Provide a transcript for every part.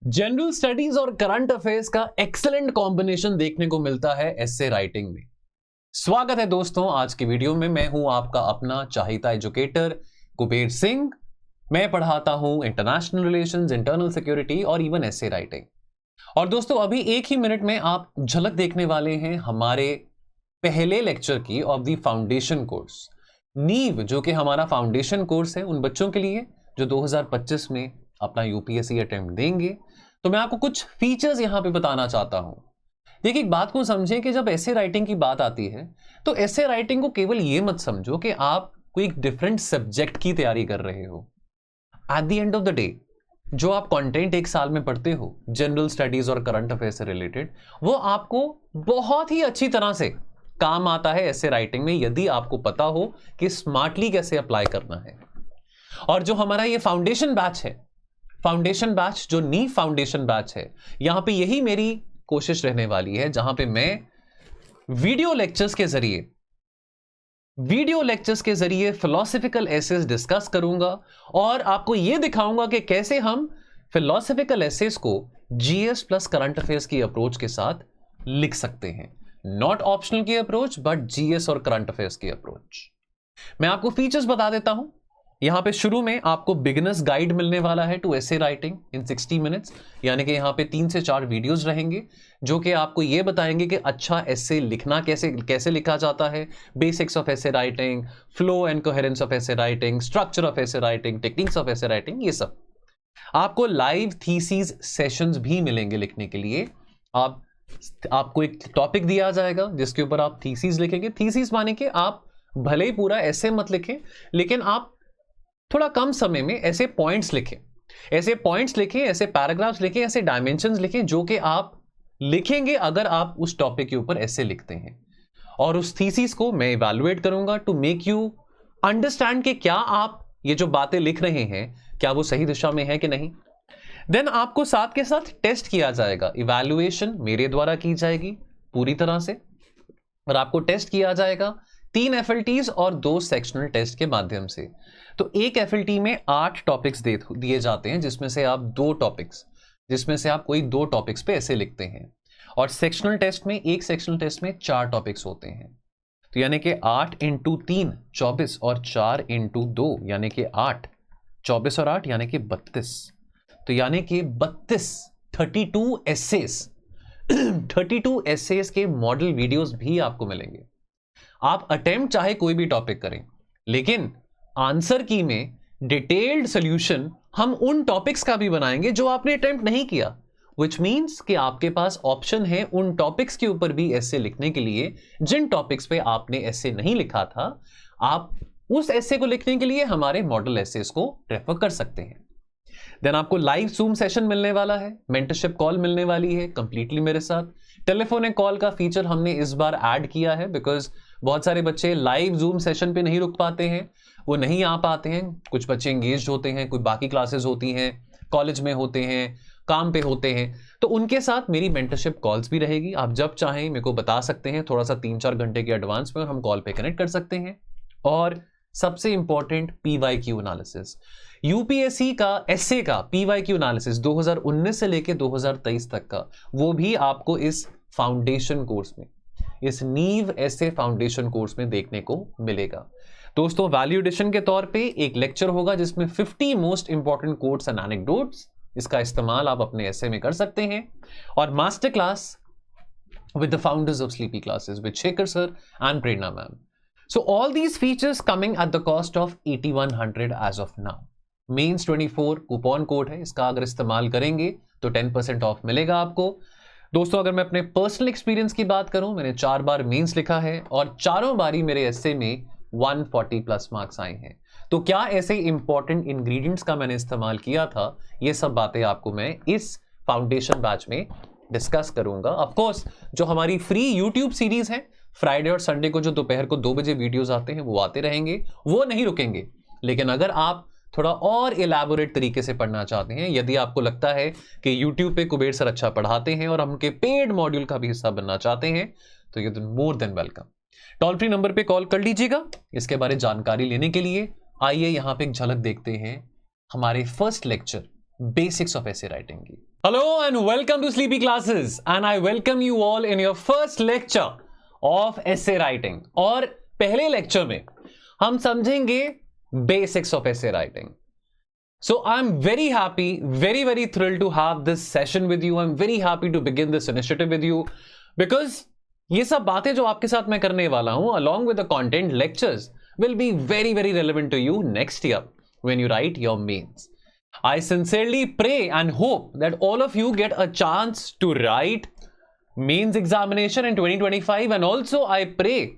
General studies और current affairs का excellent combination देखने को मिलता है एस्से राइटिंग में। स्वागत है दोस्तों आज की वीडियो में। मैं हूं आपका अपना चाहिता एजुकेटर कुबेर सिंह। मैं पढ़ाता हूं इंटरनेशनल रिलेशंस, इंटरनल सिक्योरिटी और इवन एस्से राइटिंग। और दोस्तों अभी एक ही मिनट में आप झलक देखने वाले हैं हमारे पहले लेक्चर की ऑफ द फाउंडेशन कोर्स नीव, जो कि हमारा फाउंडेशन कोर्स है उन बच्चों के लिए जो 2025 में अपना यूपीएससी अटेम्प्ट देंगे। तो मैं आपको कुछ फीचर्स यहां पे बताना चाहता हूं। देखिए, एक बात को समझें कि जब एस्से राइटिंग की बात आती है तो एस्से राइटिंग को केवल ये मत समझो कि आप कोई एक डिफरेंट सब्जेक्ट की तैयारी कर रहे हो। At the end of the day जो आप कंटेंट एक साल में पढ़ते हो जनरल स्टडीज और करंट अफेयर से रिलेटेड, वो आपको बहुत ही अच्छी तरह से काम आता है एस्से राइटिंग में, यदि आपको पता हो कि स्मार्टली कैसे अप्लाई करना है। और जो हमारा ये फाउंडेशन बैच है, फाउंडेशन बैच जो नी फाउंडेशन बैच है, यहां पे यही मेरी कोशिश रहने वाली है, जहां पे मैं वीडियो लेक्चर्स के जरिए फिलोसॉफिकल एसेस डिस्कस करूंगा और आपको यह दिखाऊंगा कि कैसे हम फिलोसॉफिकल एसेस को जीएस प्लस करंट अफेयर्स की अप्रोच के साथ लिख सकते हैं। नॉट ऑप्शनल की अप्रोच बट जीएस और करंट अफेयर्स की अप्रोच। मैं आपको फीचर्स बता देता हूं। यहां पे शुरू में आपको बिगिनर्स गाइड मिलने वाला है to essay writing in 60 minutes, यानी कि यहां पे 3 से 4 वीडियोस रहेंगे जो कि आपको ये बताएंगे कि अच्छा एस्से लिखना कैसे लिखा जाता है, basics of essay writing, flow and coherence of essay writing, structure of essay writing, techniques of essay writing, ये सब। आपको लाइव थीसिस सेशंस भी मिलेंगे लिखने के लिए। आपको एक टॉपिक दिया जाएगा जिसके ऊपर आप थीसिस लिखेंगे। थीसिस माने कि आप भले ही पूरा एस्से मत लिखें, लेकिन आप थोड़ा कम समय में ऐसे पॉइंट्स लिखें, ऐसे पैराग्राफ्स लिखें, ऐसे डायमेंशंस लिखें जो कि आप लिखेंगे अगर आप उस टॉपिक के ऊपर ऐसे लिखते हैं। और उस थीसिस को मैं इवैल्यूएट करूंगा टू मेक यू अंडरस्टैंड कि क्या आप ये जो बातें लिख रहे हैं क्या वो सही दिशा में है कि नहीं। देन आपको साथ के साथ टेस्ट किया जाएगा। इवैल्यूएशन मेरे द्वारा की जाएगी पूरी तरह से, और आपको टेस्ट किया जाएगा 3 एफएलटीज और 2 सेक्शनल टेस्ट के माध्यम से। तो एक एफएलटी में 8 टॉपिक्स दिए जाते हैं, जिसमें से आप कोई 2 टॉपिक्स पे ऐसे लिखते हैं। और सेक्शनल टेस्ट में, एक सेक्शनल टेस्ट में 4 टॉपिक्स होते हैं। तो यानी कि 8 × 3 24 और 4 × 2 यानी कि 8, 24 और 8 यानी कि 32। तो यानी कि 32 एसेस 32 एसेस के मॉडल वीडियोस भी आपको मिलेंगे। आप अटेम्प्ट चाहे कोई भी टॉपिक करें, लेकिन आंसर की में डिटेल्ड सॉल्यूशन हम उन टॉपिक्स का भी बनाएंगे जो आपने अटेम्प्ट नहीं किया, विच मींस कि आपके पास ऑप्शन है उन टॉपिक्स के ऊपर भी ऐसे लिखने के लिए जिन टॉपिक्स पे आपने ऐसे नहीं लिखा था। आप उस ऐसे को लिखने के लिए हमारे मॉडल एसेस को रेफर कर सकते हैं। देन आपको लाइव जूम सेशन मिलने वाला है, मेंटरशिप कॉल मिलने वाली है कंप्लीटली मेरे साथ। टेलीफोनिक कॉल का फीचर हमने इस बार ऐड किया है बिकॉज बहुत सारे बच्चे लाइव जूम सेशन पे नहीं रुक पाते हैं, वो नहीं आ पाते हैं। कुछ बच्चे एंगेज होते हैं, कोई बाकी क्लासेस होती हैं, कॉलेज में होते हैं, काम पे होते हैं, तो उनके साथ मेरी मेंटरशिप कॉल्स भी रहेगी। आप जब चाहें मेरे को बता सकते हैं, थोड़ा सा 3-4 घंटे के एडवांस में, और हम कॉल पे कनेक्ट कर सकते हैं। और सबसे इंपॉर्टेंट पीवाईक्यू एनालिसिस, यूपीएससी का एस्से का पीवाईक्यू एनालिसिस 2019 से लेकर 2023 तक का, वो भी आपको इस फाउंडेशन कोर्स में, इस नीव एस्से फाउंडेशन कोर्स में देखने को मिलेगा। दोस्तों वैल्यू एडिशन के तौर पे एक लेक्चर होगा जिसमें 50 most important quotes and anecdotes, इसका इस्तेमाल आप अपने एस्से में कर सकते हैं। और master class with the founders of sleepy classes with Shekhar sir and Prerna ma'am. So all these features coming at the cost of 8100 as of now. Mains 24 coupon code है, इसका अगर इस्तेमाल करेंगे तो 10% ऑफ मिलेगा आपको। दोस्तों अगर मैं अपने पर्सनल एक्सपीरियंस की बात करूं, मैंने 4 बार मेंस लिखा है और चारों बारी मेरे एस्से में 140 प्लस मार्क्स आए हैं। तो क्या ऐसे इंपॉर्टेंट इंग्रेडिएंट्स का मैंने इस्तेमाल किया था, ये सब बातें आपको मैं इस फाउंडेशन बैच में डिस्कस करूंगा। ऑफ कोर्स जो हमारी फ्री यूट्यूब सीरीज है, फ्राइडे और संडे को जो दोपहर को 2 बजे वीडियोस आते हैं वो आते रहेंगे, वो नहीं रुकेंगे। लेकिन अगर आप थोड़ा और इलैबोरेट तरीके से पढ़ना चाहते हैं, यदि आपको लगता है कि YouTube पे कुबेर सर अच्छा पढ़ाते हैं और हमके पेड मॉड्यूल का भी हिस्सा बनना चाहते हैं, तो ये more than welcome. Toll free number पे कॉल कर लीजिएगा इसके बारे में जानकारी लेने के लिए। आइए यहां पे एक झलक देखते हैं हमारे first lecture basics of essay writing की। Hello and welcome to Sleepy Classes, and I welcome you all in your first lecture of essay writing. और पहले लेक्चर में हम समझेंगे basics of essay writing. So I'm very happy, very thrilled to have this session with you. I'm very happy to begin this initiative with you because ये सब बातें जो आपके साथ मैं करने वाला हूं along with the content lectures will be very relevant to you next year when you write your mains. I sincerely pray and hope that all of you get a chance to write mains examination in 2025, and also I pray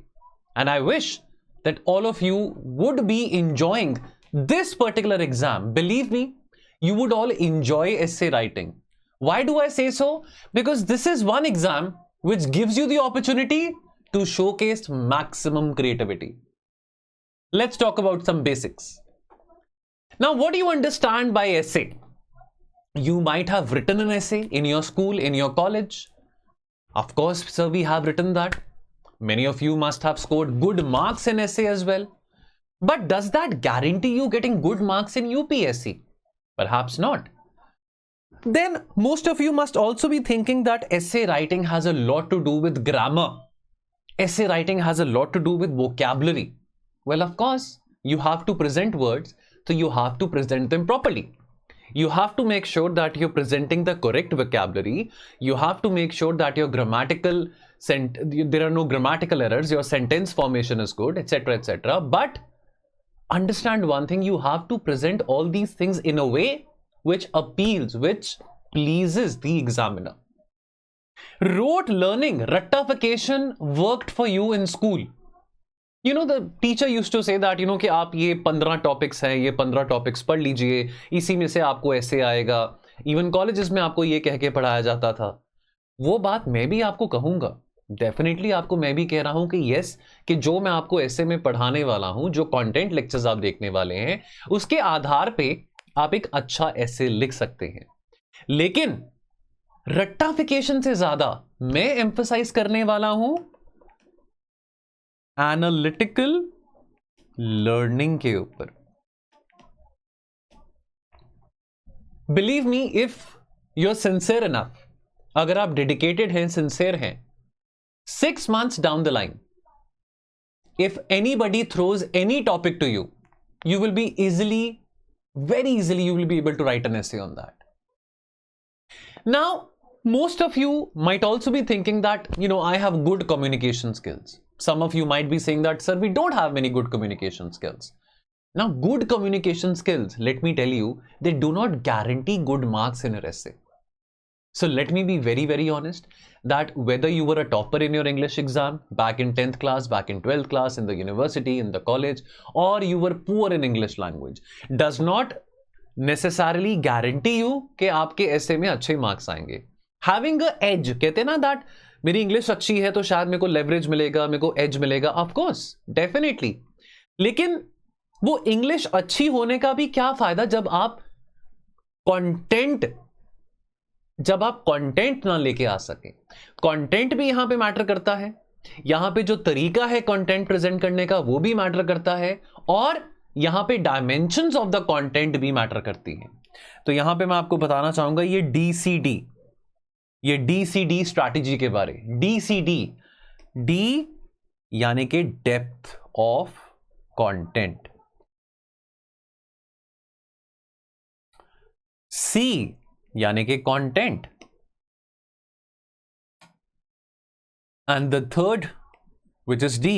and I wish that all of you would be enjoying this particular exam. Believe me, you would all enjoy essay writing. Why do I say so? Because this is one exam which gives you the opportunity to showcase maximum creativity. Let's talk about some basics. Now, what do you understand by essay? You might have written an essay in your school, in your college. Of course, sir, we have written that. Many of you must have scored good marks in essay as well. But does that guarantee you getting good marks in UPSC? Perhaps not. Then most of you must also be thinking that essay writing has a lot to do with grammar. Essay writing has a lot to do with vocabulary. Well, of course, you have to present words, so you have to present them properly. You have to make sure that you're presenting the correct vocabulary. You have to make sure that your there are no grammatical errors, your sentence formation is good, etc, etc. But understand one thing, you have to present all these things in a way which appeals, which pleases the examiner. Rote learning, rattafication worked for you in school. You know, the teacher used to say that, you know, कि आप ये 15 topics हैं, ये 15 topics पढ़ लीजिए, इसी में से आपको ऐसे आएगा. इवन कॉलेजेस में आपको ये कह के पढ़ाया जाता था. वो बात मैं भी आपको कहूंगा. डेफिनेटली आपको मैं भी कह रहा हूं कि यस, कि जो मैं आपको ऐसे में पढ़ाने वाला हूं, जो कंटेंट लेक्चर्स आप देखने वाले हैं, उसके आधार पे आप एक अच्छा ऐसे लिख सकते हैं. लेकिन रट्टाफिकेशन से ज्यादा मैं एम्फसाइज करने वाला हूं एनालिटिकल लर्निंग के ऊपर. Believe me, if you are sincere enough, अगर आप डेडिकेटेड हैं, सिंसियर हैं, 6 months down the line, if anybody throws any topic to you, you will be very easily you will be able to write an essay on that. Now, most of you might also be thinking that, you know, I have good communication skills. Some of you might be saying that, sir, we don't have many good communication skills. Now, good communication skills, let me tell you, they do not guarantee good marks in your essay. So let me be very honest that whether you were a topper in your English exam back in 10th class, back in 12th class, in the university, in the college, or you were poor in English language, does not necessarily guarantee you कि आपके essay में अच्छे marks आएंगे. Having a edge, कहते हैं ना that मेरी English अच्छी है तो शायद मेरे को लेवरेज मिलेगा, मेरे को एज मिलेगा. Of course, definitely. लेकिन वो इंग्लिश अच्छी होने का भी क्या फायदा जब आप कंटेंट ना लेके आ सके. कंटेंट भी यहां पे मैटर करता है. यहां पे जो तरीका है कंटेंट प्रेजेंट करने का वो भी मैटर करता है, और यहां पे डायमेंशंस ऑफ द कंटेंट भी मैटर करती है. तो यहां पे मैं आपको बताना चाहूंगा ये DCD स्ट्रैटेजी के बारे. DCD, डी यानी कि डेप्थ ऑफ कंटेंट, सी यानी कि content, and the third which is D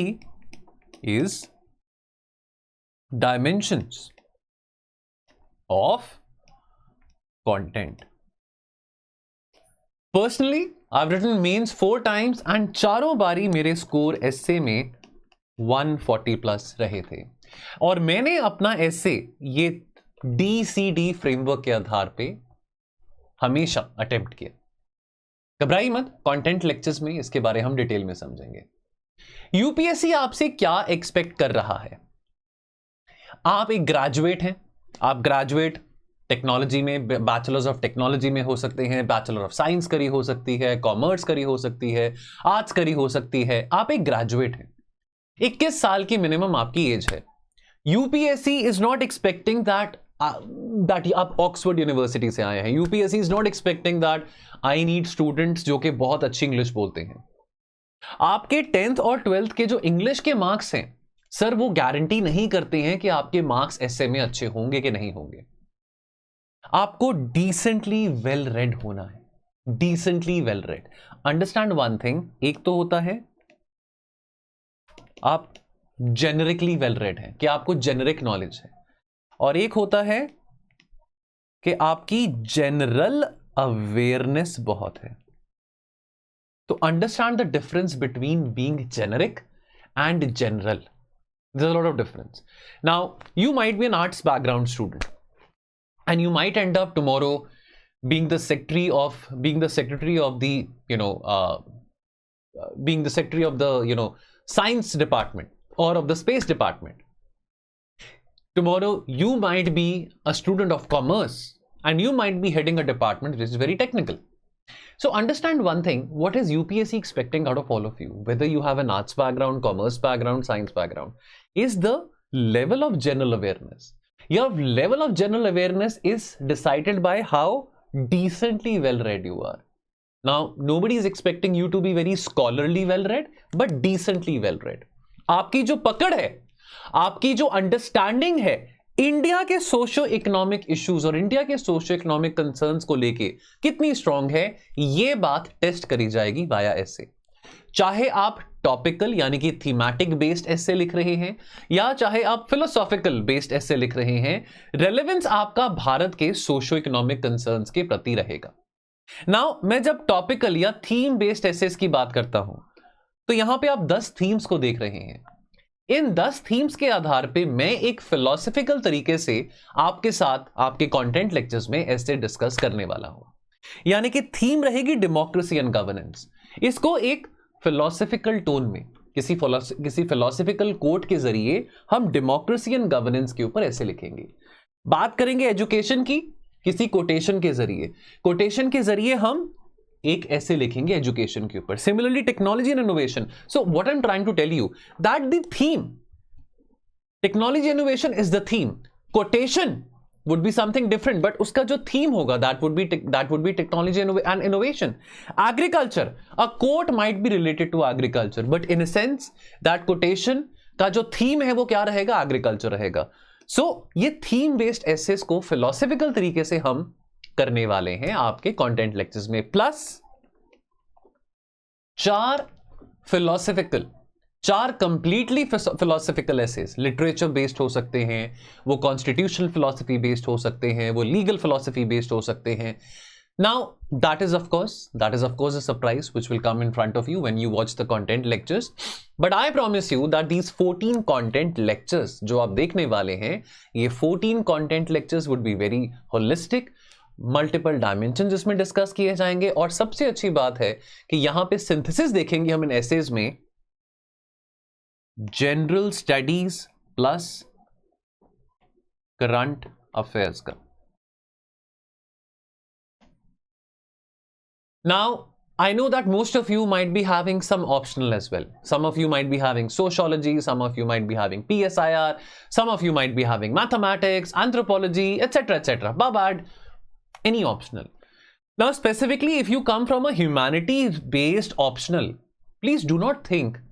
is dimensions of content. Personally, I've written mains 4 times and चारों बारी मेरे स्कोर एसे में 140 प्लस रहे थे. और मैंने अपना एसे ये DCD फ्रेमवर्क के आधार पे हमेशा अटेम्प्ट किया. घबराइए मत, कंटेंट लेक्चर्स में इसके बारे हम डिटेल में समझेंगे. यूपीएससी आपसे क्या एक्सपेक्ट कर रहा है. आप एक ग्रेजुएट हैं, आप ग्रेजुएट टेक्नोलॉजी में, बैचलर्स ऑफ टेक्नोलॉजी में हो सकते हैं, बैचलर ऑफ साइंस करी हो सकती है, कॉमर्स करी हो सकती है, आर्ट्स करी हो सकती है. आप एक ग्रेजुएट हैं, 21 साल की मिनिमम आपकी एज है. UPSC is not expecting that that आप ऑक्सफोर्ड यूनिवर्सिटी से आए हैं, UPSC is not expecting that I need students जो कि बहुत अच्छी इंग्लिश बोलते हैं। आपके 10th और 12th के जो इंग्लिश के मार्क्स हैं सर, वो गारंटी नहीं करते हैं कि आपके मार्क्स एसए में अच्छे होंगे कि नहीं होंगे। आपको डिसेंटली वेल रेड होना है, decently well read. Understand one thing, एक तो होता है आप जेनरिकली वेल रेड हैं कि आपको जेनरिक नॉलेज है, और एक होता है कि आपकी जनरल अवेयरनेस बहुत है। तो understand the difference between being generic and general. There's a lot of difference. Now, you might be an arts background student, and you might end up tomorrow being the secretary of the being the secretary of the science department or of the space department. Tomorrow, you might be a student of commerce, and you might be heading a department which is very technical. So understand one thing, what is UPSC expecting out of all of you, whether you have an arts background, commerce background, science background, is the level of general awareness. Your level of general awareness is decided by how decently well read you are. Now, nobody is expecting you to be very scholarly well read, but decently well read. आपकी जो पकड़ है, आपकी जो understanding है India के socio economic issues और India के सोशो इकोनॉमिक कंसर्न्स को लेके कितनी स्ट्रांग है, ये बात टेस्ट करी जाएगी वाया एसे। चाहे आप टॉपिकल यानी कि थीमेटिक बेस्ड एसे लिख रहे हैं, या चाहे आप फिलोसॉफिकल बेस्ड एसे लिख रहे हैं, रेलेवेंस आपका भारत के सोशो इकोनॉमिक कंसर्न्स के प्रति रहेगा। नाउ, मैं जब टॉपिकल या थीम बेस्ड एसेस की बात करता हूं, तो यहां पे आप 10 थीम्स को देख रहे हैं। इन 10 थीम्स के आधार पे मैं एक फिलोसॉफिकल तरीके से आपके साथ आपके कंटेंट लेक्चर्स में ऐसे डिस्कस करने वाला हूं। यानी कि थीम रहेगी डेमोक्रेसी एंड गवर्नेंस। इसको एक फिलोसॉफिकल टोन में किसी फिलोसॉफिकल कोट के जरिए हम डेमोक्रेसी एंड गवर्नेंस के ऊपर ऐसे लिखेंगे। बात करेंगे एजुकेशन की किसी कोटेशन के जरिए हम एक ऐसे लिखेंगे एजुकेशन के ऊपर। Similarly technology and innovation. So what I am trying to tell you that the theme technology innovation is the theme, quotation would be something different, but उसका जो theme होगा that would be technology and innovation. Agriculture, a quote might be related to agriculture, but in a sense that quotation का जो theme है वो क्या रहेगा, agriculture रहेगा। So ये theme based essays को philosophical तरीके से हम करने वाले हैं आपके content lectures में, plus 4 completely philosophical essays, literature based हो सकते हैं, वो कॉन्स्टिट्यूशनल फिलॉसफी बेस्ड हो सकते हैं, वो लीगल फिलॉसफी बेस्ड हो सकते हैं। Now that is of course a surprise which will come in front of you when you watch the content lectures, but I promise you that these 14 content lectures जो आप देखने वाले हैं, ये 14 content lectures would be very holistic, multiple dimension जिसमें discuss किए जाएंगे। और सबसे अच्छी बात है कि यहां पे सिंथेसिस देखेंगे हम इन एसेज में, general studies plus current affairs का। Now I know that most of you might be having some optional as well. Some of you might be having sociology, some of you might be having PSIR, some of you might be having mathematics, anthropology, etc. But any optional. Now specifically if you come from a humanities based optional, please do not think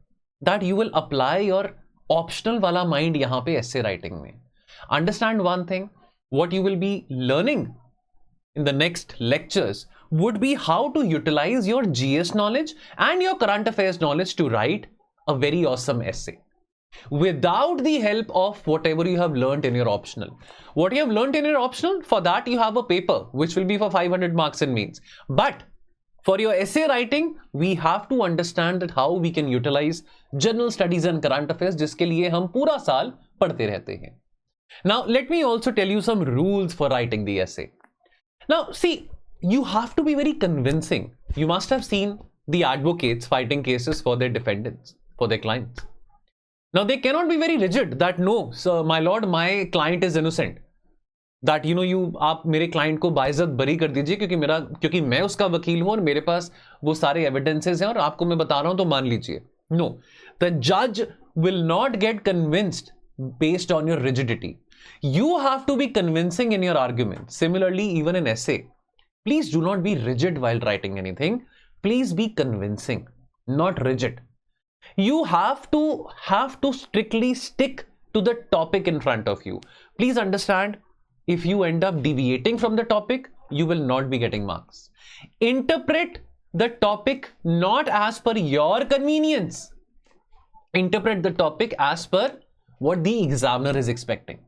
that you will apply your optional wala mind yahan pe essay writing mein. Understand one thing, what you will be learning in the next lectures would be how to utilize your GS knowledge and your current affairs knowledge to write a very awesome essay without the help of whatever you have learned in your optional. What you have learned in your optional, for that you have a paper which will be for 500 marks in mains, but for your essay writing, we have to understand that how we can utilize general studies and current affairs, जिसके लिए हम पूरा साल पढ़ते रहते हैं. Now, let me also tell you some rules for writing the essay. Now, see, you have to be very convincing. You must have seen the advocates fighting cases for their defendants, for their clients. Now, they cannot be very rigid that, no, sir, my lord, my client is innocent. That आप मेरे client को बाइज्जत बरी कर दीजिए क्योंकि मैं उसका वकील हूं और मेरे पास वो सारे एविडेंसेस हैं और आपको मैं बता रहा हूं तो मान लीजिए. नो, द जज will not gate convinced based on your rigidity. You have to be convincing in your argument. Similarly, even in essay, please do not be rigid while writing anything. Please be convincing, not rigid. You have to strictly stick to the topic in front of you. Please understand, if you end up deviating from the topic, you will not be getting marks. Interpret the topic not as per your convenience. Interpret the topic as per what the examiner is expecting.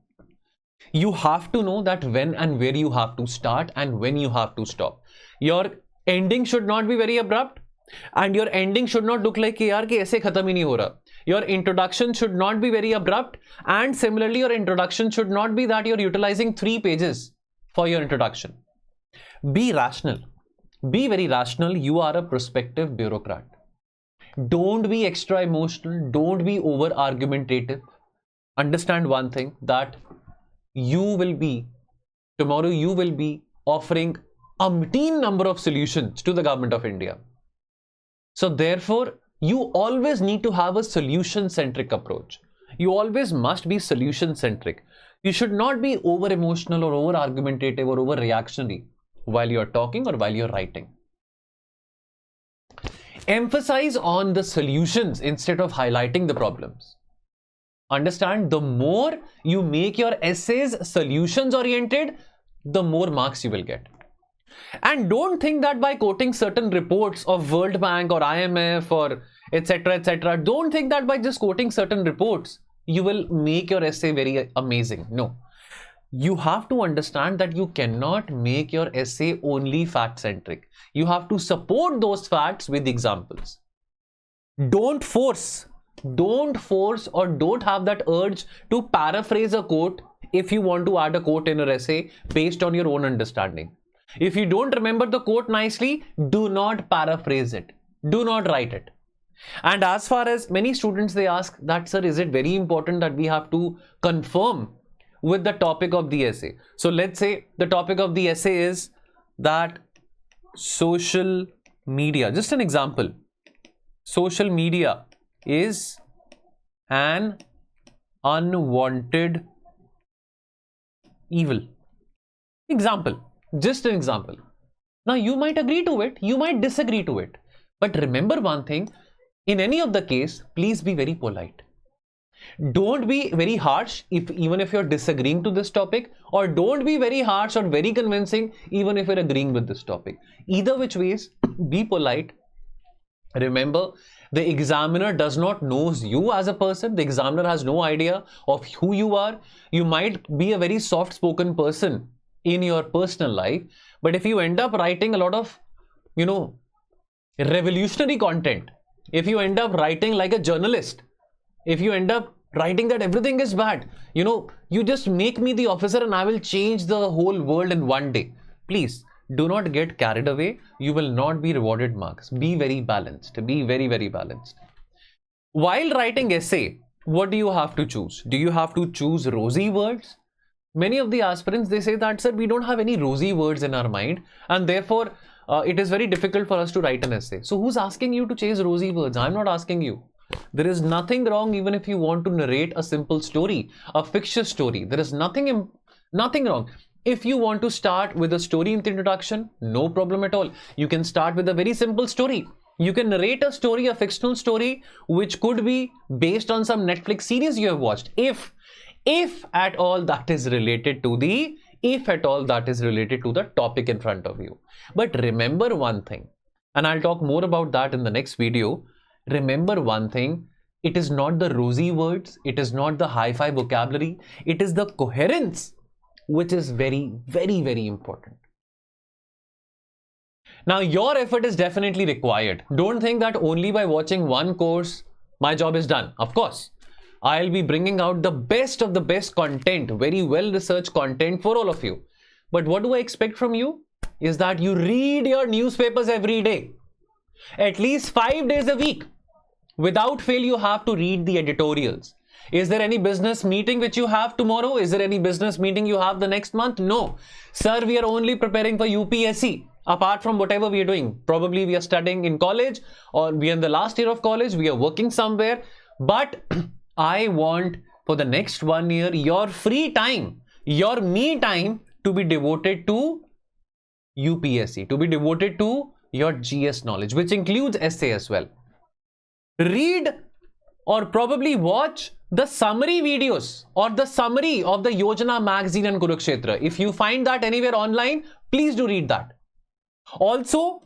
You have to know that when and where you have to start and when you have to stop. Your ending should not be very abrupt, and your ending should not look like कि यार कि ऐसे खत्म ही नहीं हो रहा. Your introduction should not be very abrupt, and similarly your introduction should not be that you're utilizing 3 pages for your introduction. Be rational. Be very rational. You are a prospective bureaucrat. Don't be extra emotional. Don't be over argumentative. Understand one thing, that tomorrow you will be offering umpteen number of solutions to the government of India. So therefore, you always need to have a solution-centric approach. You always must be solution-centric. You should not be over-emotional or over-argumentative or over-reactionary while you're talking or while you're writing. Emphasize on the solutions instead of highlighting the problems. Understand, the more you make your essays solutions-oriented, the more marks you will get. And don't think that by quoting certain reports of World Bank or IMF or etc., don't think that by just quoting certain reports, you will make your essay very amazing. No. You have to understand that you cannot make your essay only fact-centric. You have to support those facts with examples. Don't force or don't have that urge to paraphrase a quote if you want to add a quote in your essay based on your own understanding. If you don't remember the quote nicely, do not paraphrase it. Do not write it. And as far as many students, they ask that, sir, is it very important that we have to confirm with the topic of the essay? So let's say the topic of the essay is that social media, just an example, social media is an unwanted evil. Example. Just an example. Now you might agree to it, you might disagree to it. But remember one thing, in any of the case, please be very polite. Don't be very harsh even if you're disagreeing to this topic, or don't be very harsh or very convincing even if you're agreeing with this topic. Either which ways, be polite. Remember, the examiner does not know you as a person. The examiner has no idea of who you are. You might be a very soft-spoken person in your personal life, but if you end up writing a lot of, revolutionary content, if you end up writing like a journalist, if you end up writing that everything is bad, you just make me the officer and I will change the whole world in one day. Please do not get carried away. You will not be rewarded marks. Be very balanced. Be very, very balanced. While writing essay, what do you have to choose? Do you have to choose rosy words? Many of the aspirants, they say that, sir, we don't have any rosy words in our mind, and therefore it is very difficult for us to write an essay. So who's asking you to chase rosy words? I'm not asking you. There is nothing wrong even if you want to narrate a simple story, a fictitious story. There is nothing wrong. If you want to start with a story in the introduction, no problem at all. You can start with a very simple story. You can narrate a story, a fictional story, which could be based on some Netflix series you have watched. If at all that is related to the topic in front of you. But remember one thing, and I'll talk more about that in the next video. Remember one thing, it is not the rosy words, it is not the hi-fi vocabulary, it is the coherence which is very, very, very important. Now, your effort is definitely required. Don't think that only by watching one course, my job is done. Of course, I'll be bringing out the best of the best content, very well-researched content for all of you. But what do I expect from you is that you read your newspapers every day, at least 5 days a week. Without fail, you have to read the editorials. Is there any business meeting which you have tomorrow? Is there any business meeting you have the next month? No. Sir, we are only preparing for UPSC. Apart from whatever we are doing, probably we are studying in college, or we are in the last year of college, we are working somewhere. But I want for the next 1 year, your free time, your me time to be devoted to UPSC, to be devoted to your GS knowledge, which includes essay as well. Read or probably watch the summary videos or the summary of the Yojana magazine and Kurukshetra. If you find that anywhere online, please do read that. Also,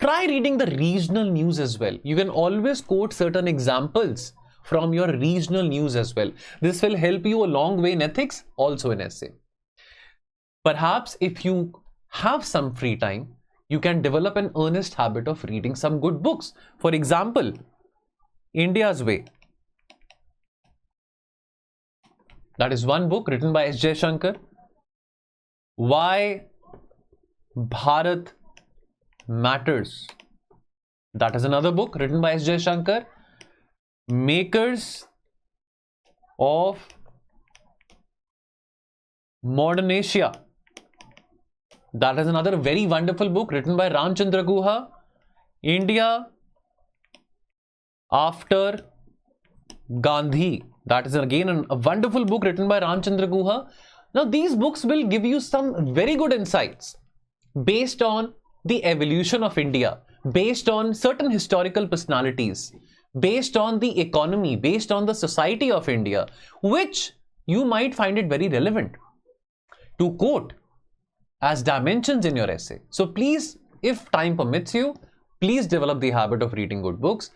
try reading the regional news as well. You can always quote certain examples from your regional news as well. This will help you a long way in ethics, also in essay. Perhaps if you have some free time, you can develop an earnest habit of reading some good books. For example, India's Way. That is one book written by S. Jaishankar. Why Bharat Matters. That is another book written by S. Jaishankar. Makers of Modern Asia. That is another very wonderful book written by Ramchandra Guha. India After Gandhi. That is again a wonderful book written by Ramchandra Guha. Now these books will give you some very good insights based on the evolution of India, based on certain historical personalities, based on the economy, based on the society of India, which you might find it very relevant to quote as dimensions in your essay. So please, if time permits you, please develop the habit of reading good books.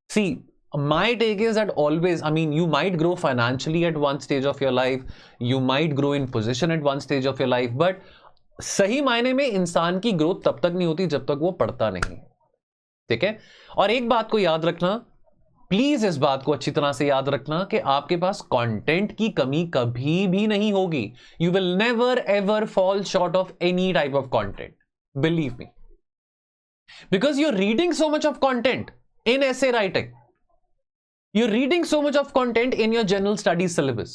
See, my take is that always, you might grow financially at one stage of your life, you might grow in position at one stage of your life, but सही मायने में इंसान की growth तब तक नहीं होती जब तक वो पढ़ता नहीं, ठीक है। और एक बात को याद रखना, प्लीज इस बात को अच्छी तरह से याद रखना कि आपके पास कंटेंट की कमी कभी भी नहीं होगी. You will never ever fall short of any type of content, believe me, because you're reading so much of content in essay writing, you're reading so much of content in your general studies syllabus,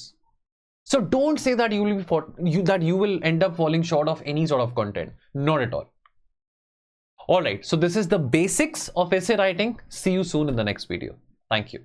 so don't say that you will end up falling short of any sort of content. Not at all. All right, so this is the basics of essay writing. See you soon in the next video. Thank you.